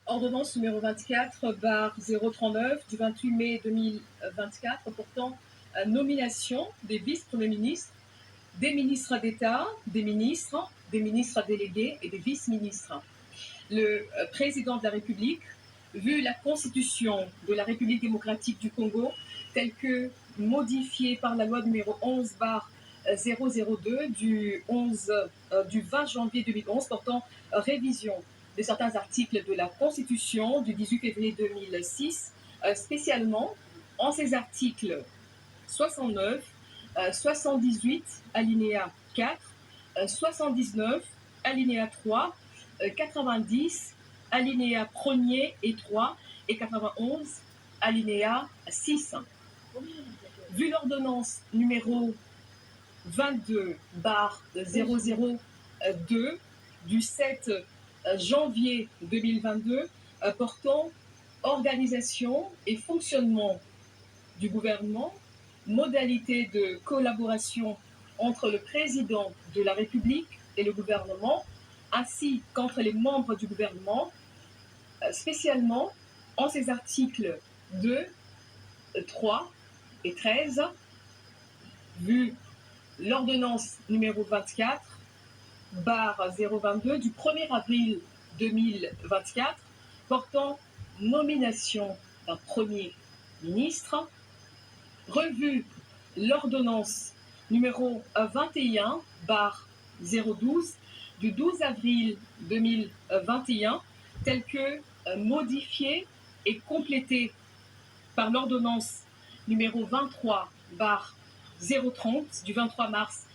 Ordonnance numéro 24/039 du 28 mai 2024 portant nomination des vice-premiers ministres, des ministres d'État, des ministres délégués et des vice-ministres. Le président de la République, vu la Constitution de la République démocratique du Congo, telle que modifiée par la loi numéro 11/002 du 20 janvier 2011 portant révision de certains articles de la Constitution du 18 février 2006, spécialement en ces articles 69, 78, alinéa 4, 79, alinéa 3, 90, alinéa 1er et 3 et 91, alinéa 6. Vu l'ordonnance numéro 22/002 du 7 janvier 2022 portant organisation et fonctionnement du gouvernement, modalités de collaboration entre le président de la République et le gouvernement, ainsi qu'entre les membres du gouvernement, spécialement en ces articles 2, 3 et 13, vu l'ordonnance numéro 24/022 du 1er avril 2024 portant nomination d'un Premier ministre, revu l'ordonnance numéro 21/012 du 12 avril 2021 telle que modifiée et complétée par l'ordonnance numéro 23/030 du 23 mars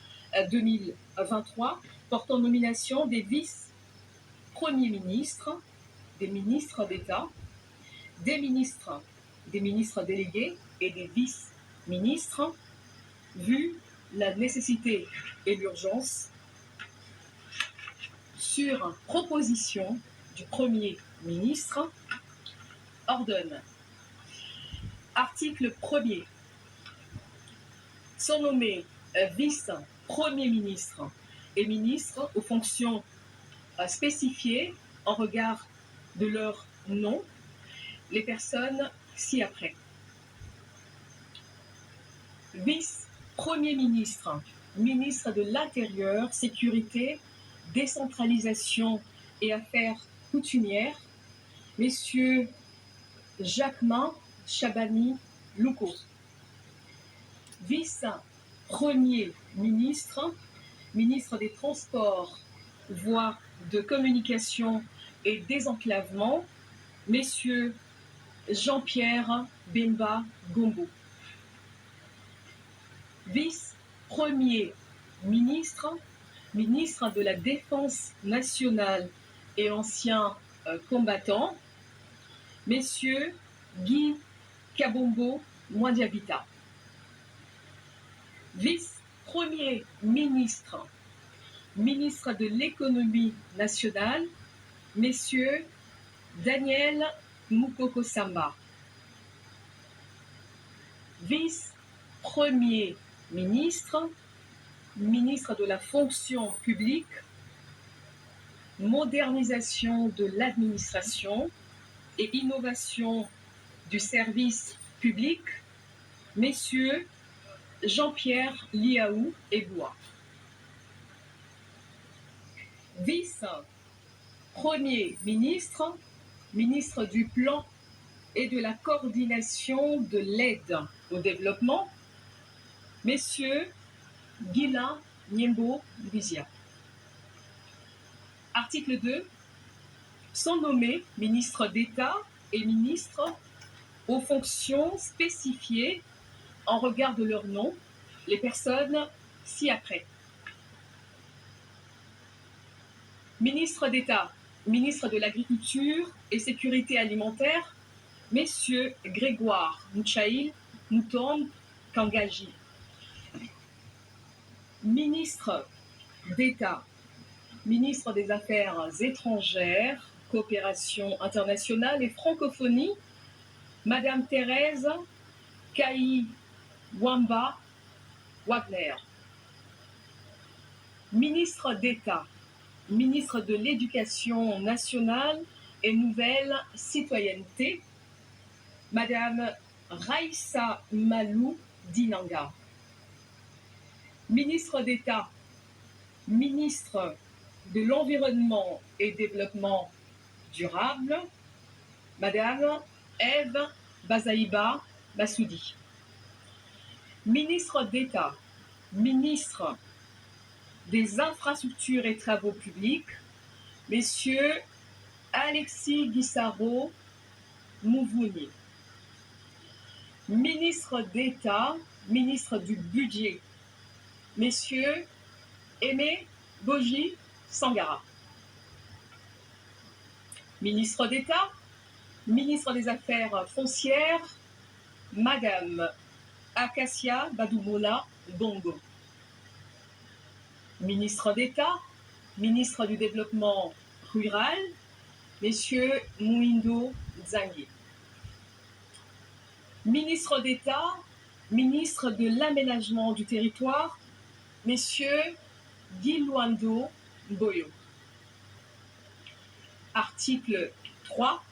2023 portant nomination des vice-premiers ministres, des ministres d'État, des ministres délégués et des vice-ministres, vu la nécessité et l'urgence, sur proposition du Premier ministre, ordonne. Article 1er. Sont nommés vice-premiers ministres et ministres aux fonctions spécifiées en regard de leur nom, les personnes ci-après. Vice-premier ministre, ministre de l'Intérieur, Sécurité, Décentralisation et Affaires coutumières, messieurs Jacquemin Chabani Louko. Vice-premier ministre, ministre des Transports, voies de communication et désenclavement, messieurs Jean-Pierre Bemba Gombo. Vice-premier ministre, ministre de la Défense nationale et ancien combattant, messieurs Guy Kabombo Mwadiabita. Vice-premier ministre, ministre de l'économie nationale, messieurs Daniel Mukoko Samba. Vice-premier ministre, ministre de la fonction publique, modernisation de l'administration et innovation du service public, messieurs Jean-Pierre Liaou Eboua. Vice-premier ministre, ministre du Plan et de la coordination de l'aide au développement, messieurs Guilain Niembo Bizia. Article 2. Sont nommés ministres d'État et ministres aux fonctions spécifiées en regard de leur nom, les personnes ci-après. Ministre d'État, ministre de l'Agriculture et Sécurité alimentaire, messieurs Grégoire Mouchaïl Moutombe Kangaji. Ministre d'État, ministre des Affaires étrangères, coopération internationale et francophonie, Madame Thérèse Kaï Wamba Wagner. Ministre d'État, ministre de l'Éducation nationale et Nouvelle Citoyenneté, Madame Raissa Malou Dinanga. Ministre d'État, ministre de l'Environnement et Développement durable, Madame Ève Bazaïba Massoudi. Ministre d'État, ministre des Infrastructures et Travaux Publics, Messieurs Alexis Guissaro Mouvouni. Ministre d'État, ministre du Budget, Messieurs Aimé Boji Sangara. Ministre d'État, ministre des Affaires foncières, Madame Acacia Badoumola Bongo. Ministre d'État, ministre du Développement rural, Messieurs Mouindo Zangui. Ministre d'État, ministre de l'Aménagement du territoire, Messieurs Guy Luando Boyo. Article 3.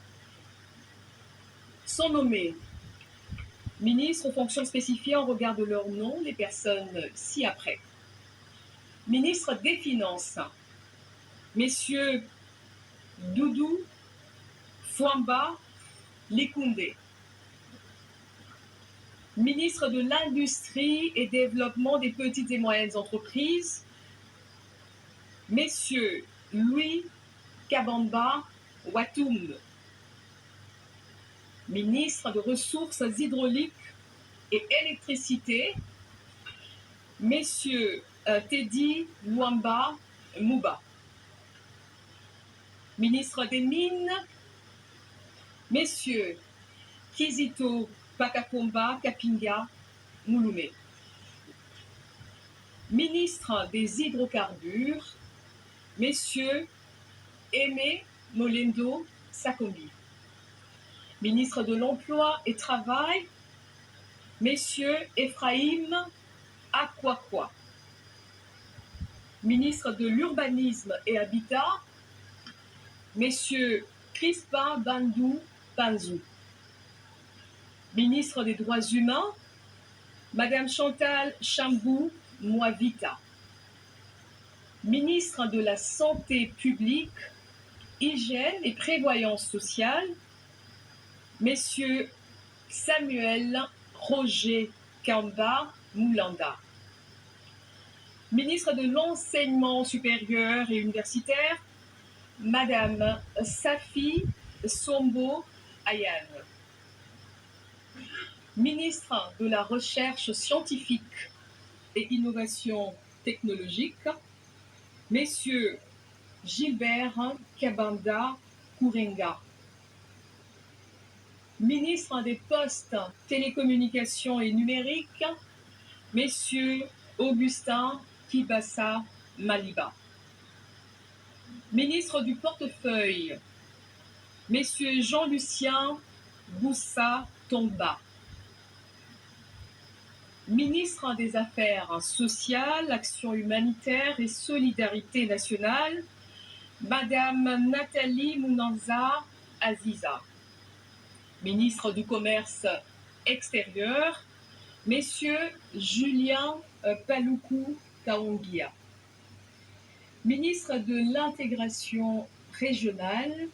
Sont nommés ministres aux fonctions spécifiées en regard de leur nom les personnes ci-après. Ministre des Finances, Messieurs Doudou Fouamba Likoundé. Ministre de l'Industrie et Développement des petites et moyennes entreprises, Messieurs Louis Kabamba Watoum. Ministre de Ressources hydrauliques et électricité, Messieurs Teddy Luamba Mouba. Ministre des Mines, Messieurs Kizito Pakakomba Kapinga Mouloumé. Ministre des Hydrocarbures, Messieurs Aimé Molendo Sakombi. Ministre de l'Emploi et Travail, Messieurs Ephraïm Akwakwa. Ministre de l'Urbanisme et Habitat, Messieurs Crispin Bandou Panzou. Ministre des Droits humains, Madame Chantal Chambou Mouavita. Ministre de la Santé publique, Hygiène et Prévoyance sociale, Messieurs Samuel Roger Kamba Moulanda. Ministre de l'Enseignement supérieur et universitaire, Madame Safi Sombo Ayane. Ministre de la Recherche scientifique et innovation technologique, Messieurs Gilbert Kabanda Kourenga. Ministre des Postes, Télécommunications et Numériques, Messieurs Augustin Kibassa Maliba. Ministre du Portefeuille, Messieurs Jean-Lucien Boussa Tomba. Ministre des Affaires sociales, Action humanitaire et solidarité nationale, Madame Nathalie Mounanza Aziza. Ministre du Commerce extérieur, Messieurs Julien Paloukou Kaongia. Ministre de l'Intégration régionale,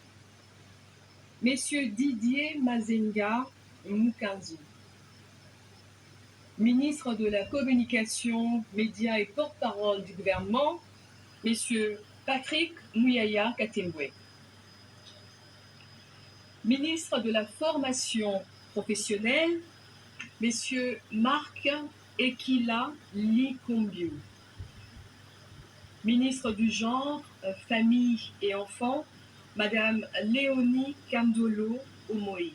Messieurs Didier Mazenga Mukanzu. Ministre de la Communication, Médias et porte-parole du gouvernement, Messieurs Patrick Mouyaya Katembwe. Ministre de la Formation professionnelle, Messieurs Marc Ekila Likombiou. Ministre du Genre, Famille et Enfants, Madame Léonie Kandolo Omoï.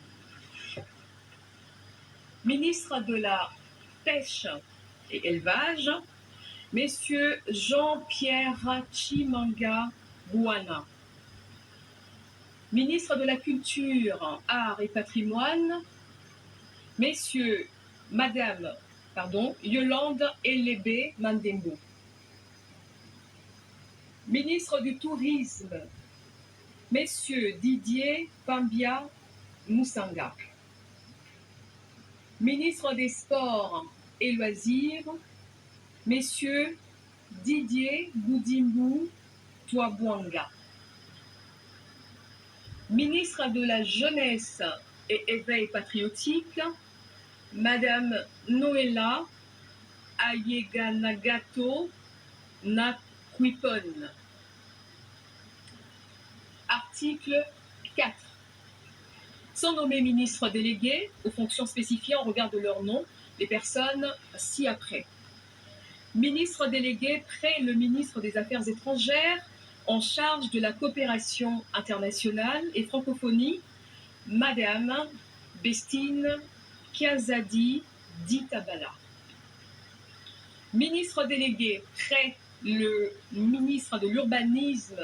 Ministre de la Pêche et Élevage, Messieurs Jean-Pierre Chimanga Bouana. Ministre de la Culture, Arts et Patrimoine, Madame Yolande Elébé Mandembo. Ministre du Tourisme, Messieurs Didier Pambia Moussanga. Ministre des Sports et Loisirs, Messieurs Didier Goudimbu Touabouanga. Ministre de la Jeunesse et Éveil patriotique, Madame Noëlla Ayeganagato Nakwipon. Article 4. Sont nommés ministres délégués aux fonctions spécifiées en regard de leur nom les personnes ci-après. Ministre délégué près le ministre des Affaires étrangères en charge de la coopération internationale et francophonie, Madame Bestine Kiazadi Ditabala. Ministre délégué près le ministre de l'Urbanisme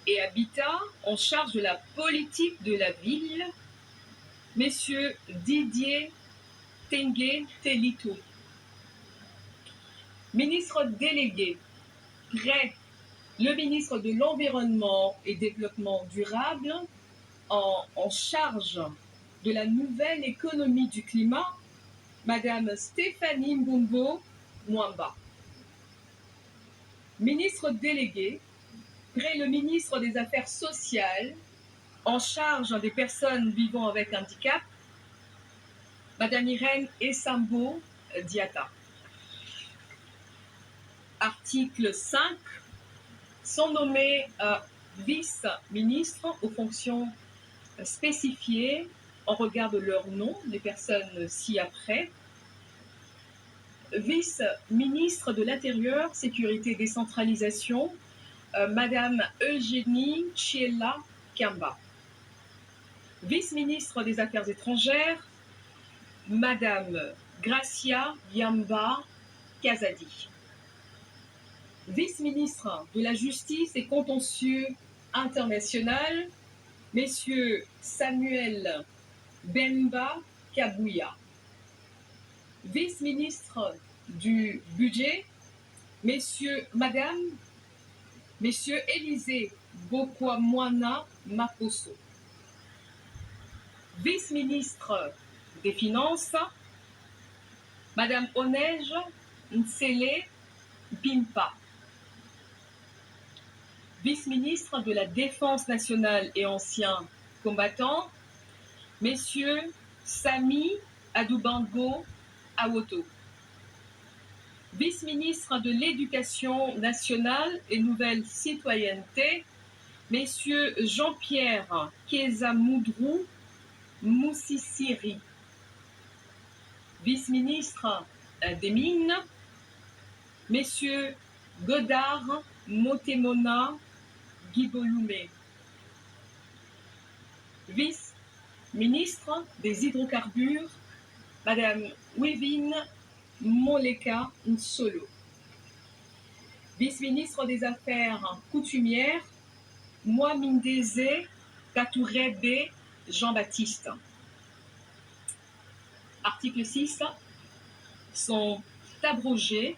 et Habitat en charge de la politique de la ville, Messieurs Didier Tengue Telito. Ministre délégué près le ministre de l'Environnement et Développement durable en charge de la nouvelle économie du climat, Madame Stéphanie Mbumbo Mwamba. Ministre délégué près le ministre des Affaires sociales en charge des personnes vivant avec handicap, Madame Irène Essambo Diata. Article 5. Sont nommés vice-ministres aux fonctions spécifiées en regard de leur nom, les personnes ci-après. Vice-ministre de l'Intérieur, Sécurité et Décentralisation, Madame Eugénie Chiela Kamba. Vice-ministre des Affaires étrangères, Madame Gracia Yamba Kazadi. Vice-ministre de la Justice et Contentieux international, Messieurs Samuel Bemba Kabouya. Vice-ministre du Budget, Messieurs Élisée Bokwamwana Maposo. Vice-ministre des Finances, Madame Onej Nsele Pimpa. Vice-ministre de la Défense nationale et anciens combattants, Messieurs Sami Adoubango Awoto. Vice-ministre de l'Éducation nationale et nouvelle citoyenneté, Messieurs Jean-Pierre Kezamoudrou Moussissiri. Vice-ministre des Mines, Messieurs Godard Motemona Guibolume. Vice-ministre des Hydrocarbures, Madame Wivine Moleka Nsolo. Vice-ministre des Affaires coutumières, Mwamindeze Katourebe Jean-Baptiste. Article 6. Sont abrogées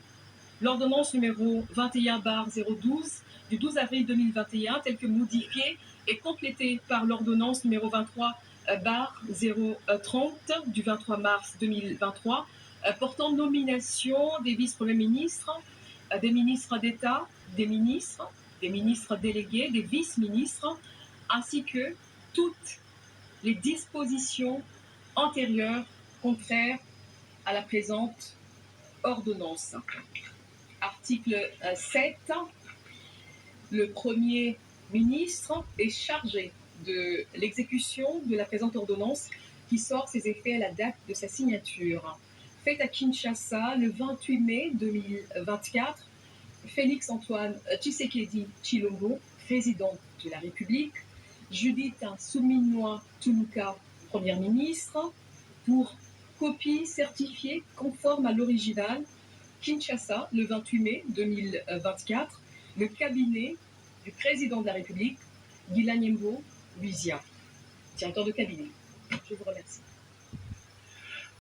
l'ordonnance numéro 21/012 du 12 avril 2021, telle que modifiée et complétée par l'ordonnance numéro 23/030 du 23 mars 2023, portant nomination des vice-premiers ministres, des ministres d'État, des ministres délégués, des vice-ministres, ainsi que toutes les dispositions antérieures contraires à la présente ordonnance. Article 7. Le Premier ministre est chargé de l'exécution de la présente ordonnance qui sort ses effets à la date de sa signature. Faite à Kinshasa le 28 mai 2024, Félix Antoine Tshisekedi Tshilombo, président de la République, Judith Suminwa Tuluka, première ministre, pour copie certifiée conforme à l'original, Kinshasa, le 28 mai 2024, le cabinet du président de la République, Guilain Nyembo Luizia, directeur de cabinet. Je vous remercie.